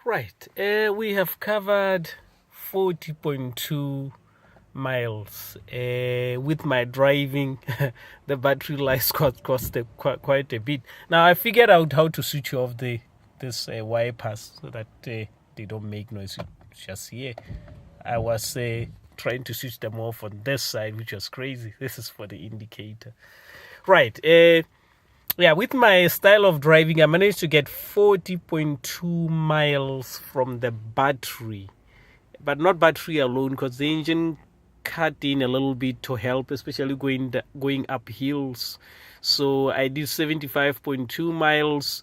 Right. We have covered 40.2 miles. With my driving, the battery life cost quite a bit. Now I figured out how to switch off this wipers so that they don't make noise. Just here, I was trying to switch them off on this side, which was crazy. This is for the indicator. Right. Yeah, with my style of driving, I managed to get 40.2 miles from the battery, but not battery alone, because the engine cut in a little bit to help, especially going up hills. So I did 75.2 miles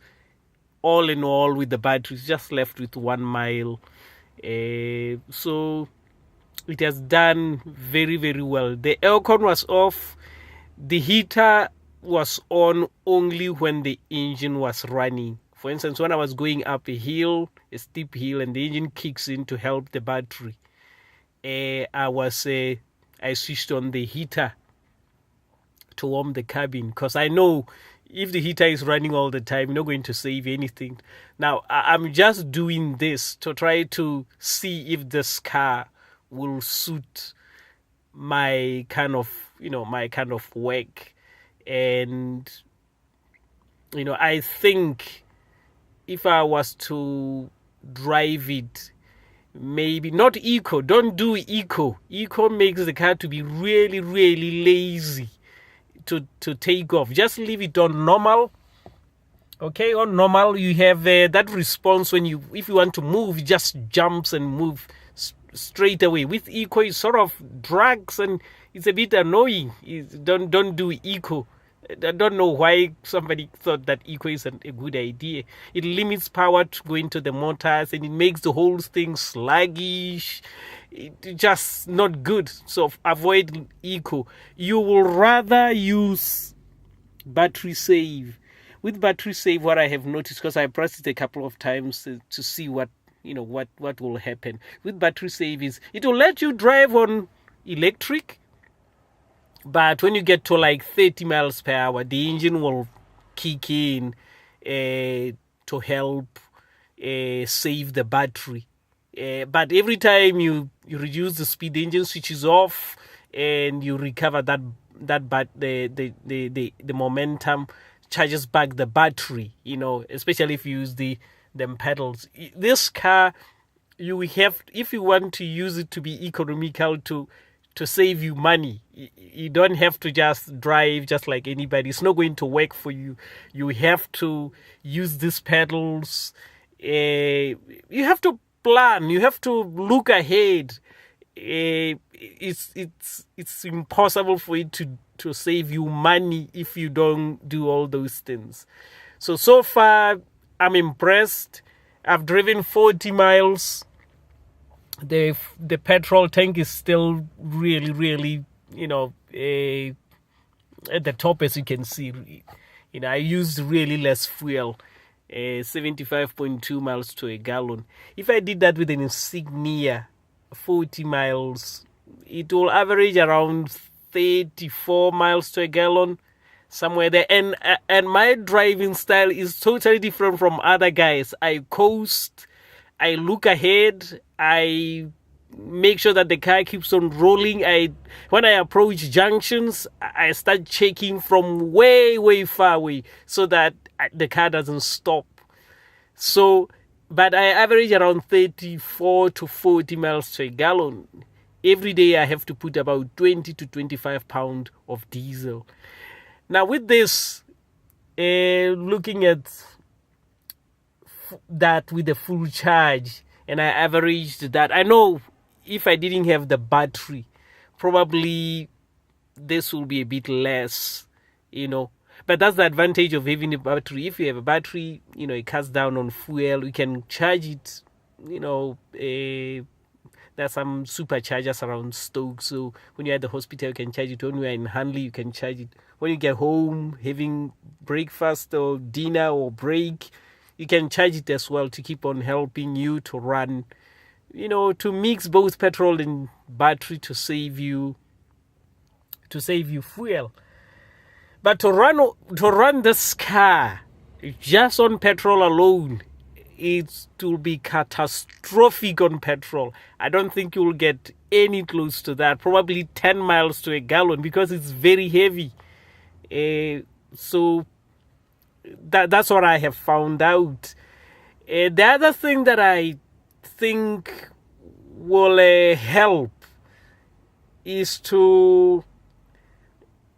all in all with the battery, just left with 1 mile. So it has done very, very well. The aircon was off. The heater was on only when the engine was running. For instance, when I was going up a steep hill, and the engine kicks in to help the battery, I switched on the heater to warm the cabin, because I know if the heater is running all the time, you're not going to save anything. Now, I'm just doing this to try to see if this car will suit my kind of work. And I think if I was to drive it, maybe not eco, don't do eco makes the car to be really, really lazy to take off. Just leave it on normal. Okay, on normal you have that response when if you want to move, it just jumps and move straight away. With eco, it sort of drags and it's a bit annoying. Don't do eco. I don't know why somebody thought that eco isn't a good idea. It limits power to go into the motors, and it makes the whole thing sluggish. It's just not good. So avoid eco. You will rather use battery save. With battery save, what I have noticed, because I pressed it a couple of times to see what will happen. With battery save is it will let you drive on electric, but when you get to like 30 miles per hour, the engine will kick in to help save the battery. But every time you reduce the speed, the engine switches off, and you recover the momentum, charges back the battery. Especially if you use them pedals. This car, if you want to use it to be economical, to save you money, you don't have to just drive just like anybody. It's not going to work for you. You have to use these pedals. You have to plan. You have to look ahead. It's impossible for it to save you money if you don't do all those things. So far, I'm impressed. I've driven 40 miles. The petrol tank is still really, really, at the top, as you can see. I used really less fuel, 75.2 miles to a gallon. If I did that with an Insignia, 40 miles, it will average around 34 miles to a gallon, somewhere there. And my driving style is totally different from other guys. I coast, I look ahead, I make sure that the car keeps on rolling. When I approach junctions, I start checking from way, way far away so that the car doesn't stop. But I average around 34 to 40 miles to a gallon. Every day I have to put about 20 to 25 pounds of diesel. Now with this, looking at that with a full charge, and I averaged that. I know if I didn't have the battery, probably this will be a bit less, But that's the advantage of having a battery. If you have a battery, it cuts down on fuel. You can charge it, there's some superchargers around Stoke. So when you're at the hospital, you can charge it. When you're in Hanley, you can charge it. When you get home, having breakfast or dinner or break, you can charge it as well to keep on helping you to run, to mix both petrol and battery to save you fuel. But to run this car just on petrol alone, it will be catastrophic on petrol. I don't think you'll get any close to that. Probably 10 miles to a gallon because it's very heavy. So that's what I have found out. The other thing that I think will help is to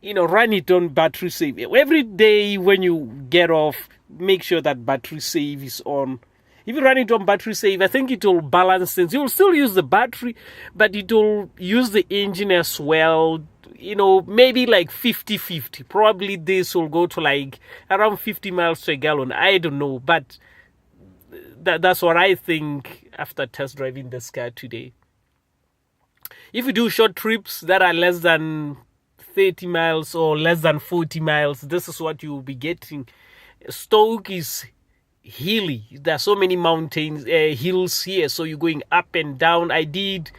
run it on battery save. Every day when you get off, make sure that battery save is on. If you run it on battery save, I think it will balance things. You'll still use the battery, but it will use the engine as well. Maybe like 50-50. Probably this will go to like around 50 miles to a gallon. I don't know, but that's what I think after test driving this car today. If you do short trips that are less than 30 miles or less than 40 miles, this is what you will be getting. Stoke is hilly. There are so many mountains, hills here, so you're going up and down. I did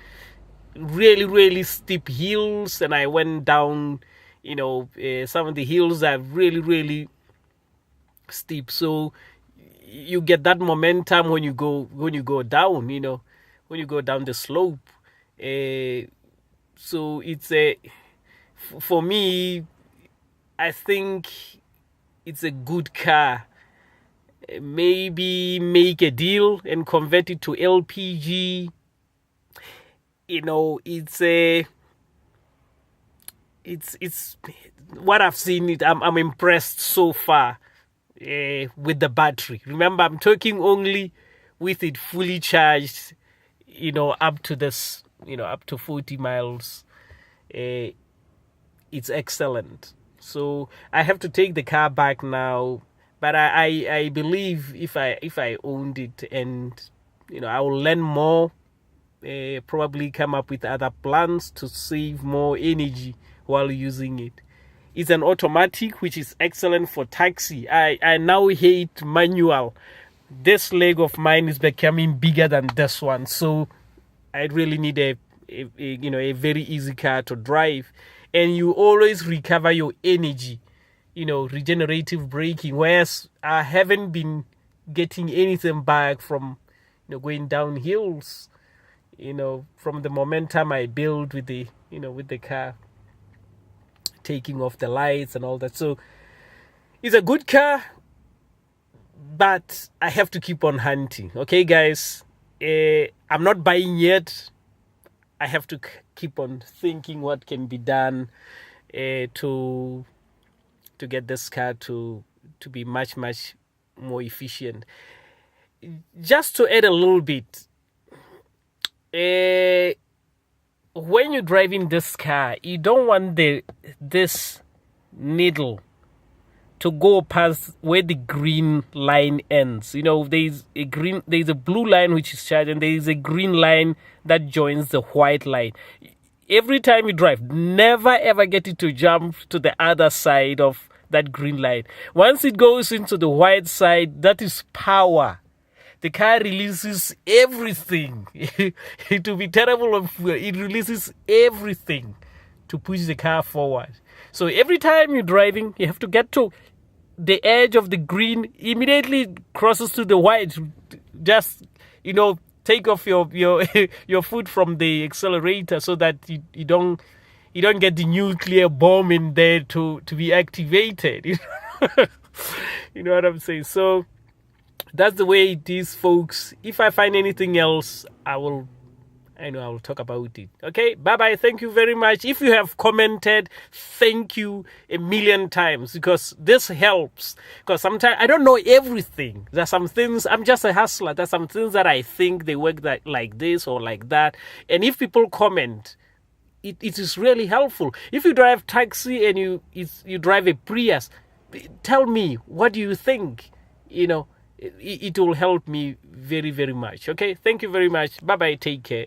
really, really steep hills, and I went down, some of the hills are really, really steep. So you get that momentum when you go down, when you go down the slope. So it's for me, I think it's a good car. Maybe make a deal and convert it to LPG. It's what I've seen. I'm impressed so far with the battery. Remember, I'm talking only with it fully charged. Up to this, up to 40 miles. It's excellent. So I have to take the car back now, but I believe if I owned it, and I will learn more, probably come up with other plans to save more energy while using it. It's an automatic, which is excellent for taxi. I now hate manual. This leg of mine is becoming bigger than this one, so I really need a very easy car to drive. And you always recover your energy, regenerative braking, whereas I haven't been getting anything back from going down hills, from the momentum I build with the car, taking off the lights and all that. So it's a good car, but I have to keep on hunting. Okay, guys, I'm not buying yet. I have to keep on thinking what can be done to get this car to be much, much more efficient. Just to add a little bit, when you're driving this car, you don't want this needle to go past where the green line ends. There's a blue line which is charged, and there is a green line that joins the white line. Every time you drive, never ever get it to jump to the other side of that green line. Once it goes into the white side, that is power. The car releases everything. It will be terrible if it releases everything to push the car forward. So every time you're driving, you have to get to the edge of the green, immediately crosses to the white. Just, take off your your foot from the accelerator so that you don't get the nuclear bomb in there to be activated. You know what I'm saying? So that's the way it is, folks. If I find anything else, I will talk about it. Okay, bye-bye. Thank you very much. If you have commented, thank you a million times, because this helps. Because sometimes I don't know everything. There's some things, I'm just a hustler. There's some things that I think they work like this or like that. And if people comment, it is really helpful. If you drive taxi and you drive a Prius, tell me, what do you think? It will help me very, very much. Okay, thank you very much. Bye-bye. Take care.